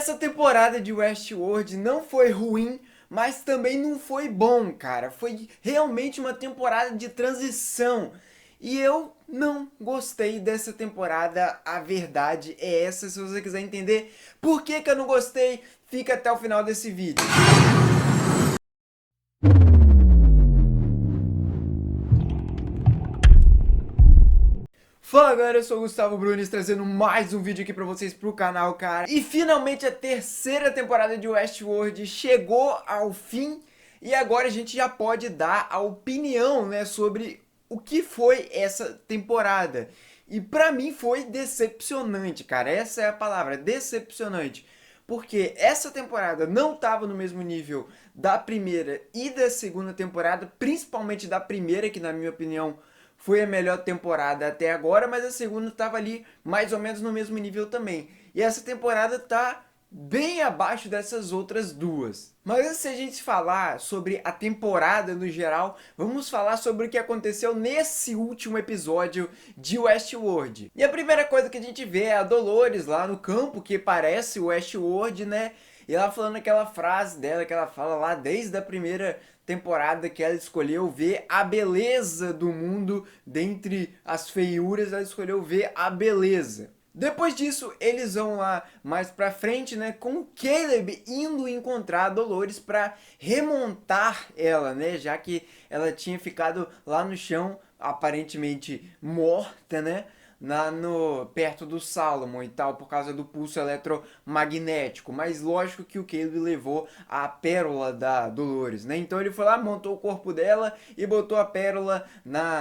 Essa temporada de Westworld não foi ruim, mas também não foi bom, cara. Foi realmente uma temporada de transição. E eu não gostei dessa temporada, a verdade é essa. Se você quiser entender por que eu não gostei, fica até o final desse vídeo. Fala galera, eu sou o Gustavo Brunes trazendo mais um vídeo aqui pra vocês pro canal, cara. E finalmente a terceira temporada de Westworld chegou ao fim e agora a gente já pode dar a opinião, né, sobre o que foi essa temporada. E pra mim foi decepcionante, cara, essa é a palavra, decepcionante. Porque essa temporada não estava no mesmo nível da primeira e da segunda temporada, principalmente da primeira, que na minha opinião foi a melhor temporada até agora, mas a segunda estava ali mais ou menos no mesmo nível também. E essa temporada tá bem abaixo dessas outras duas. Mas antes de a gente falar sobre a temporada no geral, vamos falar sobre o que aconteceu nesse último episódio de Westworld. E a primeira coisa que a gente vê é a Dolores lá no campo, que parece Westworld, né? E ela falando aquela frase dela que ela fala lá desde a primeira temporada, que ela escolheu ver a beleza do mundo, dentre as feiuras ela escolheu ver a beleza. Depois disso, eles vão lá mais pra frente, né, com o Caleb indo encontrar a Dolores para remontar ela, né, já que ela tinha ficado lá no chão, aparentemente morta, né, perto do Salomon e tal, por causa do pulso eletromagnético. Mas lógico que o Caleb levou a pérola da Dolores, né? Então ele foi lá, montou o corpo dela e botou a pérola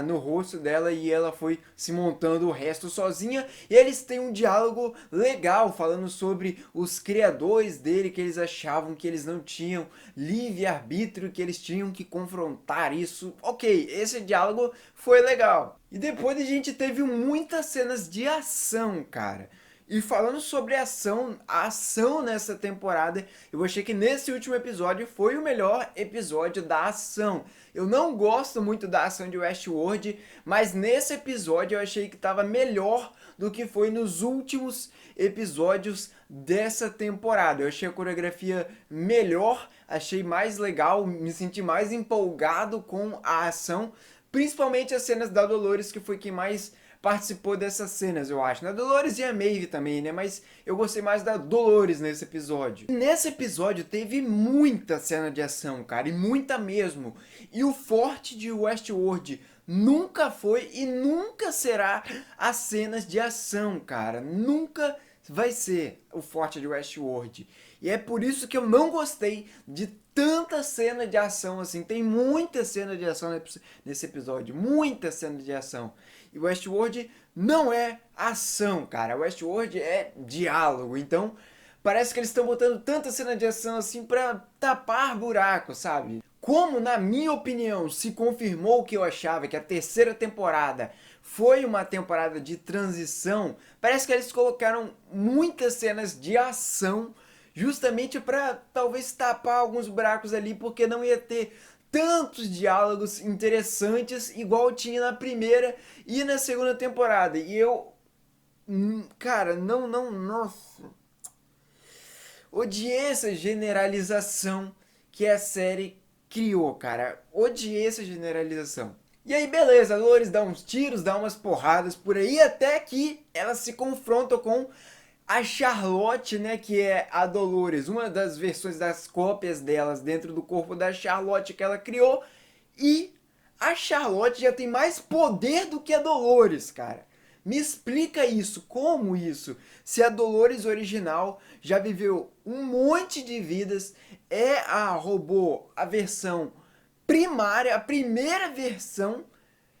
no rosto dela e ela foi se montando o resto sozinha. E eles têm um diálogo legal falando sobre os criadores dele, que eles achavam que eles não tinham livre-arbítrio, que eles tinham que confrontar isso. Ok, esse diálogo foi legal. E depois a gente teve muitas cenas de ação, cara. E falando sobre ação, a ação nessa temporada, eu achei que nesse último episódio foi o melhor episódio da ação. Eu não gosto muito da ação de Westworld, mas nesse episódio eu achei que estava melhor do que foi nos últimos episódios dessa temporada. Eu achei a coreografia melhor, achei mais legal, me senti mais empolgado com a ação. Principalmente as cenas da Dolores, que foi quem mais participou dessas cenas, eu acho. A Dolores e a Maeve também, né? Mas eu gostei mais da Dolores nesse episódio. E nesse episódio teve muita cena de ação, cara, e muita mesmo. E o forte de Westworld nunca foi e nunca será as cenas de ação, cara. Nunca vai ser o forte de Westworld. E é por isso que eu não gostei de tanta cena de ação assim. Tem muita cena de ação nesse episódio, muita cena de ação. E Westworld não é ação, cara. Westworld é diálogo. Então, parece que eles estão botando tanta cena de ação assim pra tapar buraco, sabe? Como, na minha opinião, se confirmou o que eu achava, que a terceira temporada foi uma temporada de transição, parece que eles colocaram muitas cenas de ação justamente para talvez tapar alguns buracos ali, porque não ia ter tantos diálogos interessantes igual tinha na primeira e na segunda temporada. E eu, cara, nossa, odiei essa generalização que a série criou, cara. Odiei essa generalização. E aí, beleza, a Dolores dá uns tiros, dá umas porradas por aí, até que ela se confronta com a Charlotte, né, que é a Dolores, uma das versões das cópias delas dentro do corpo da Charlotte que ela criou. E a Charlotte já tem mais poder do que a Dolores, cara. Me explica isso, como isso? Se a Dolores original já viveu um monte de vidas, é a robô, a versão primária, a primeira versão.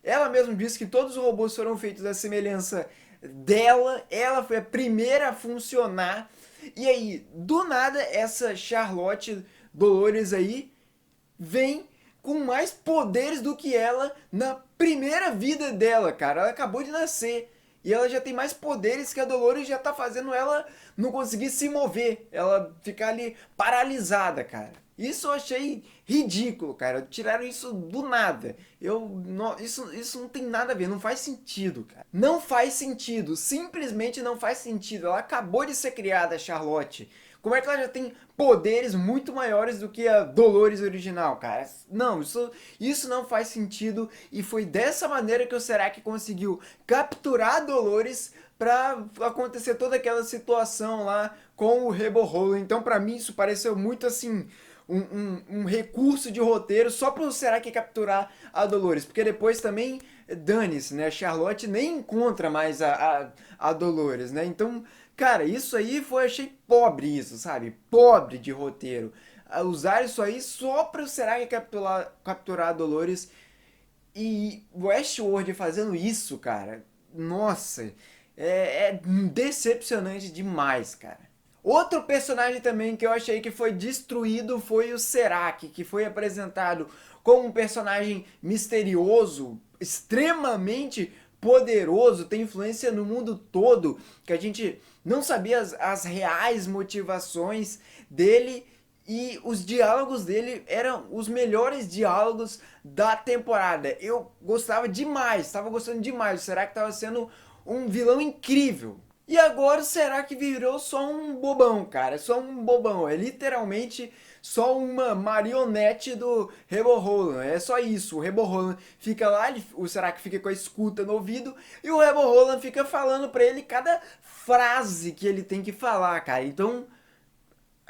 Ela mesma disse que todos os robôs foram feitos à semelhança dela, ela foi a primeira a funcionar. E aí, do nada, essa Charlotte Dolores aí vem com mais poderes do que ela na primeira vida dela, cara. Ela acabou de nascer e ela já tem mais poderes que a Dolores, já tá fazendo ela não conseguir se mover, ela ficar ali paralisada, cara. Isso eu achei ridículo, cara. Tiraram isso do nada. Isso não tem nada a ver, não faz sentido, cara. Não faz sentido, simplesmente não faz sentido. Ela acabou de ser criada, Charlotte, Como é que ela já tem poderes muito maiores do que a Dolores original, cara? Não, isso não faz sentido, e foi dessa maneira que o Serac conseguiu capturar a Dolores pra acontecer toda aquela situação lá com o Rebo. Então, pra mim, isso pareceu muito assim um recurso de roteiro só pro Serac capturar a Dolores, porque depois também dane-se, né? A Charlotte nem encontra mais a Dolores, né? Então, cara, isso aí achei pobre isso, sabe? Pobre de roteiro. Usar isso aí só pro Serac capturar a Dolores, e Westworld fazendo isso, cara, nossa, é decepcionante demais, cara. Outro personagem também que eu achei que foi destruído foi o Serac, que foi apresentado como um personagem misterioso, extremamente poderoso, tem influência no mundo todo, que a gente não sabia as reais motivações dele, e os diálogos dele eram os melhores diálogos da temporada. Eu gostava demais, estava gostando demais. Será que estava sendo um vilão incrível? E agora será que virou só um bobão, cara? Só um bobão. É literalmente só uma marionete do Rebo Roland. É só isso. O Rebo Roland fica lá, o Serac fica com a escuta no ouvido, e o Rebo Roland fica falando pra ele cada frase que ele tem que falar, cara. Então,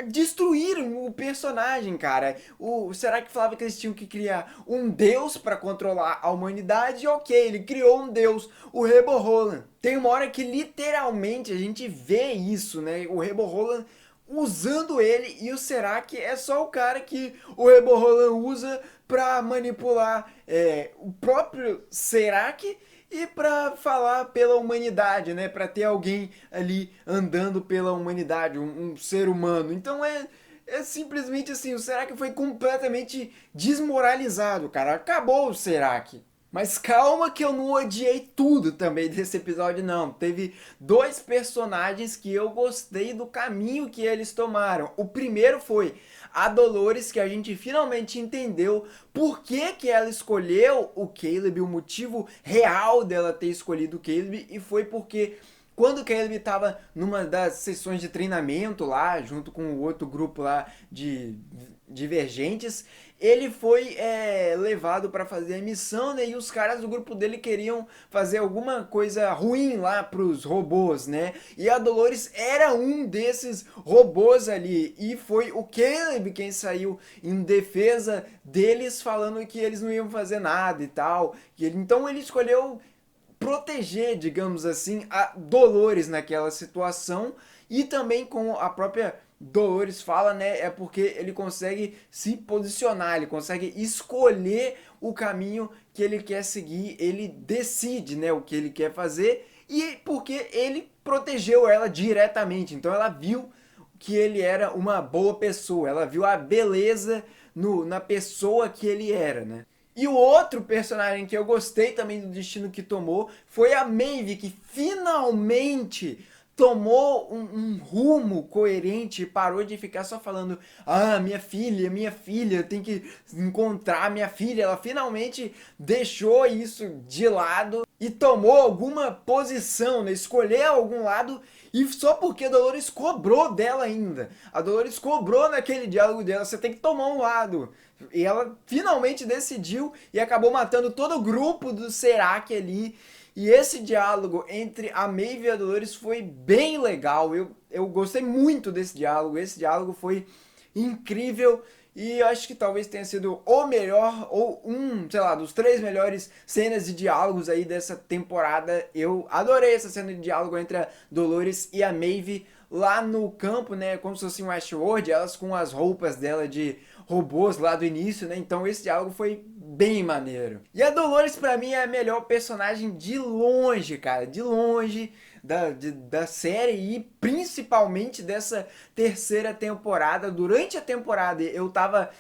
destruíram o personagem, cara. Será que falava que eles tinham que criar um deus para controlar a humanidade? Ok, ele criou um deus, o Rebo Roland. Tem uma hora que literalmente a gente vê isso, né? O Rebo Roland usando ele, e o Serac é só o cara que o Rebo Roland usa para manipular o próprio Serac e para falar pela humanidade, né? Para ter alguém ali andando pela humanidade, um ser humano. Então é simplesmente assim, o Serac foi completamente desmoralizado, cara. Acabou o Serac. Mas calma que eu não odiei tudo também desse episódio, não. Teve dois personagens que eu gostei do caminho que eles tomaram. O primeiro foi a Dolores, que a gente finalmente entendeu por que ela escolheu o Caleb, o motivo real dela ter escolhido o Caleb, e foi porque quando o Caleb estava numa das sessões de treinamento lá, junto com o outro grupo lá de divergentes, ele foi levado para fazer a missão, né? E os caras do grupo dele queriam fazer alguma coisa ruim lá pros robôs, né? E a Dolores era um desses robôs ali, e foi o Caleb quem saiu em defesa deles, falando que eles não iam fazer nada e tal. Então ele escolheu proteger, digamos assim, a Dolores naquela situação, e também com a própria Dolores fala, né, é porque ele consegue se posicionar, ele consegue escolher o caminho que ele quer seguir, ele decide, né, o que ele quer fazer, e porque ele protegeu ela diretamente, então ela viu que ele era uma boa pessoa, ela viu a beleza na pessoa que ele era, né. E o outro personagem que eu gostei também do destino que tomou foi a Maeve, que finalmente tomou um rumo coerente e parou de ficar só falando: ah, minha filha, tem que encontrar minha filha. Ela finalmente deixou isso de lado e tomou alguma posição, né? Escolheu algum lado, e só porque a Dolores cobrou dela ainda. A Dolores cobrou naquele diálogo dela: você tem que tomar um lado. E ela finalmente decidiu e acabou matando todo o grupo do Serac ali. E esse diálogo entre a Maeve e a Dolores foi bem legal. Eu gostei muito desse diálogo. Esse diálogo foi incrível. E eu acho que talvez tenha sido o melhor, ou sei lá, dos 3 melhores cenas de diálogos aí dessa temporada. Eu adorei essa cena de diálogo entre a Dolores e a Maeve lá no campo, né? Como se fosse um Westworld, elas com as roupas dela de robôs lá do início, né? Então esse diálogo foi bem maneiro. E a Dolores pra mim é a melhor personagem de longe, cara, de longe da série, e principalmente dessa terceira temporada. Durante a temporada eu tava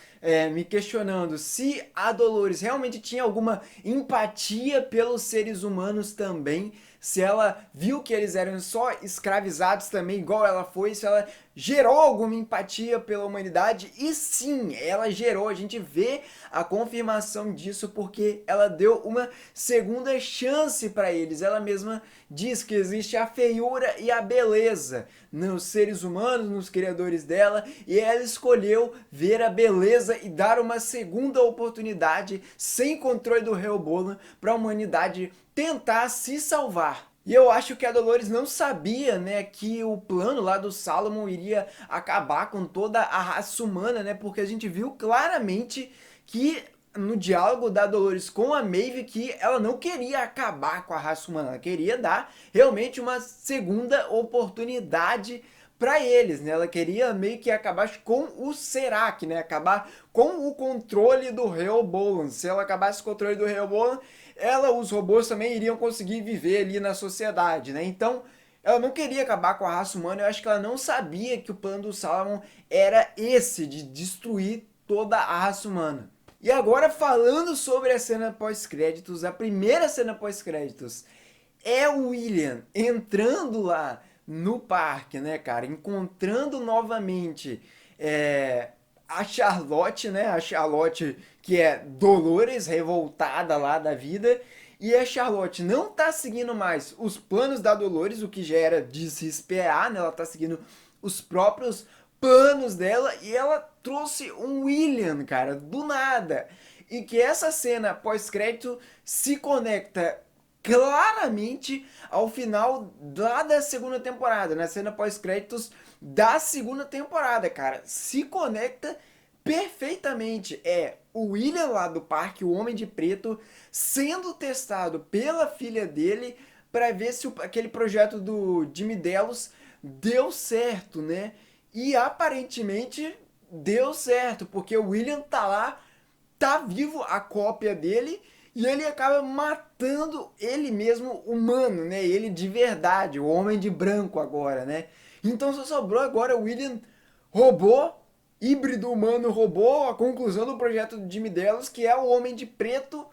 me questionando se a Dolores realmente tinha alguma empatia pelos seres humanos também, se ela viu que eles eram só escravizados também, igual ela foi, se ela gerou alguma empatia pela humanidade, e sim, ela gerou, a gente vê a confirmação disso porque ela deu uma segunda chance para eles. Ela mesma diz que existe a feiura e a beleza nos seres humanos, nos criadores dela, e ela escolheu ver a beleza e dar uma segunda oportunidade sem controle do Rehoboam para a humanidade tentar se salvar. E eu acho que a Dolores não sabia, né, que o plano lá do Salomon iria acabar com toda a raça humana, né, porque a gente viu claramente que no diálogo da Dolores com a Maeve que ela não queria acabar com a raça humana, ela queria dar realmente uma segunda oportunidade para eles, né? Ela queria meio que acabar com o Serac, né? Acabar com o controle do Rehoboam. Se ela acabasse com o controle do Rehoboam, os robôs também iriam conseguir viver ali na sociedade, né? Então, ela não queria acabar com a raça humana. Eu acho que ela não sabia que o plano do Salomon era esse, de destruir toda a raça humana. E agora falando sobre a cena pós-créditos, a primeira cena pós-créditos é o William entrando lá no parque, né, cara? Encontrando novamente a Charlotte, né? A Charlotte que é Dolores revoltada lá da vida. E a Charlotte não tá seguindo mais os planos da Dolores, o que já era de se esperar, né? Ela tá seguindo os próprios planos dela e ela trouxe um William, cara, do nada. E que essa cena pós-crédito se conecta claramente ao final lá da segunda temporada, na cena pós-créditos da segunda temporada, cara. Se conecta perfeitamente. É o William lá do parque, o Homem de Preto, sendo testado pela filha dele para ver se aquele projeto do Jimmy Delos deu certo, né? E aparentemente deu certo, porque o William tá lá, tá vivo a cópia dele, e ele acaba matando ele mesmo humano, né? Ele de verdade, o Homem de Branco agora, né? Então só sobrou agora o William robô, híbrido humano robô, a conclusão do projeto de Jimmy Delos, que é o Homem de Preto.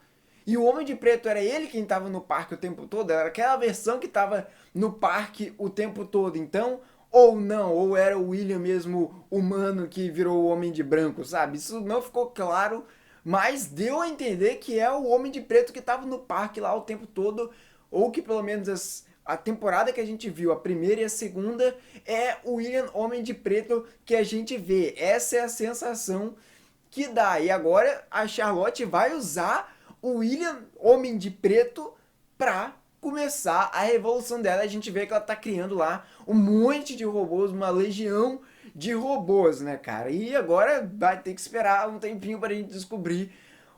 E o Homem de Preto era ele quem estava no parque o tempo todo, era aquela versão que estava no parque o tempo todo. Então, ou não, ou era o William mesmo humano que virou o Homem de Branco, sabe? Isso não ficou claro, mas deu a entender que é o Homem de Preto que estava no parque lá o tempo todo, ou que pelo menos a temporada que a gente viu, a primeira e a segunda, é o William Homem de Preto que a gente vê. Essa é a sensação que dá. E agora a Charlotte vai usar o William Homem de Preto pra começar a revolução dela. A gente vê que ela tá criando lá um monte de robôs, uma legião de robôs, né, cara? E agora vai ter que esperar um tempinho pra gente descobrir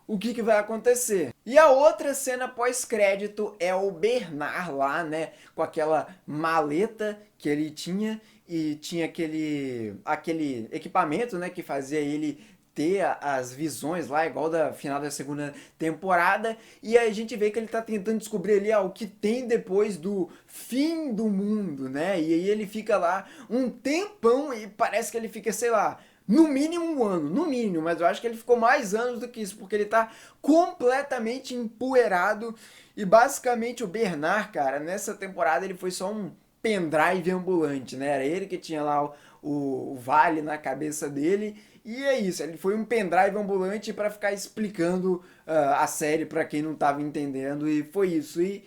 o que vai acontecer. E a outra cena pós-crédito é o Bernard lá, né, com aquela maleta que ele tinha e tinha aquele equipamento, né, que fazia ele ter as visões lá, igual da final da segunda temporada, e aí a gente vê que ele tá tentando descobrir ali o que tem depois do fim do mundo, né? E aí ele fica lá um tempão e parece que ele fica, sei lá, no mínimo um ano, no mínimo, mas eu acho que ele ficou mais anos do que isso, porque ele tá completamente empoeirado. E basicamente o Bernard, cara, nessa temporada ele foi só um pendrive ambulante, né? Era ele que tinha lá o vale na cabeça dele. E é isso, ele foi um pendrive ambulante para ficar explicando a série para quem não estava entendendo, e foi isso. E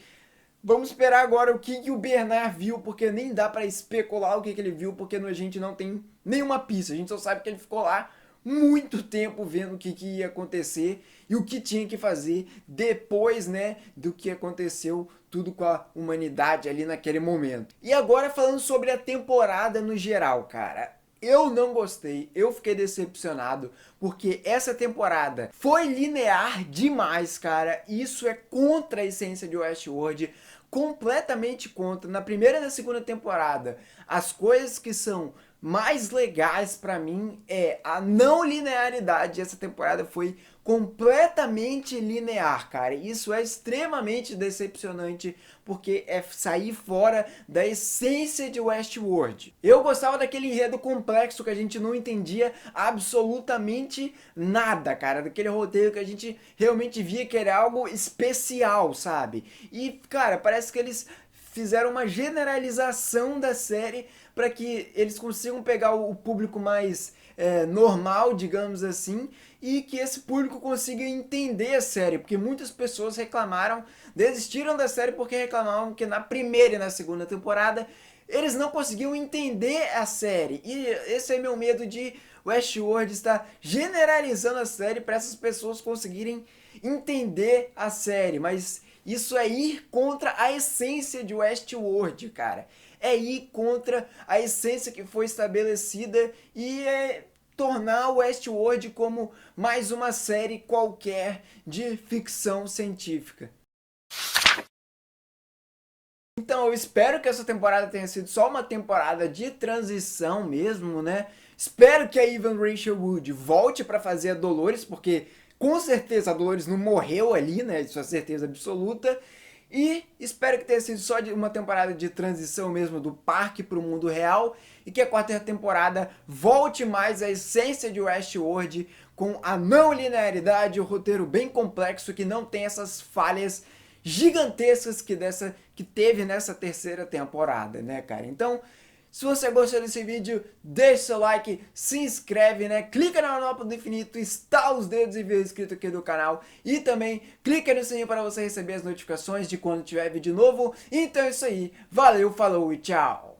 vamos esperar agora o que o Bernard viu, porque nem dá para especular o que ele viu, porque a gente não tem nenhuma pista. A gente só sabe que ele ficou lá muito tempo vendo o que ia acontecer e o que tinha que fazer depois, né, do que aconteceu tudo com a humanidade ali naquele momento. E agora falando sobre a temporada no geral, cara. Eu não gostei, eu fiquei decepcionado, porque essa temporada foi linear demais, cara. Isso é contra a essência de Westworld, completamente contra. Na primeira e na segunda temporada, as coisas que são mais legais pra mim é a não linearidade. Essa temporada foi completamente linear, cara. Isso é extremamente decepcionante, porque é sair fora da essência de Westworld. Eu gostava daquele enredo complexo que a gente não entendia absolutamente nada, cara. Daquele roteiro que a gente realmente via que era algo especial, sabe? E, cara, parece que eles fizeram uma generalização da série para que eles consigam pegar o público mais normal, digamos assim, e que esse público consiga entender a série, porque muitas pessoas reclamaram, desistiram da série porque reclamavam que na primeira e na segunda temporada eles não conseguiam entender a série. E esse é meu medo de Westworld estar generalizando a série para essas pessoas conseguirem entender a série, mas isso é ir contra a essência de Westworld, cara. É ir contra a essência que foi estabelecida e tornar o Westworld como mais uma série qualquer de ficção científica. Então eu espero que essa temporada tenha sido só uma temporada de transição mesmo, né? Espero que a Evan Rachel Wood volte para fazer a Dolores, porque com certeza a Dolores não morreu ali, né? Isso é certeza absoluta. E espero que tenha sido só uma temporada de transição mesmo do parque para o mundo real e que a quarta temporada volte mais à essência de Westworld com a não linearidade, o roteiro bem complexo que não tem essas falhas gigantescas que teve nessa terceira temporada, né, cara? Então, se você gostou desse vídeo, deixa seu like, se inscreve, né? Clica na manopla do infinito, estala os dedos e vê o inscrito aqui do canal. E também clica no sininho para você receber as notificações de quando tiver vídeo novo. Então é isso aí, valeu, falou e tchau!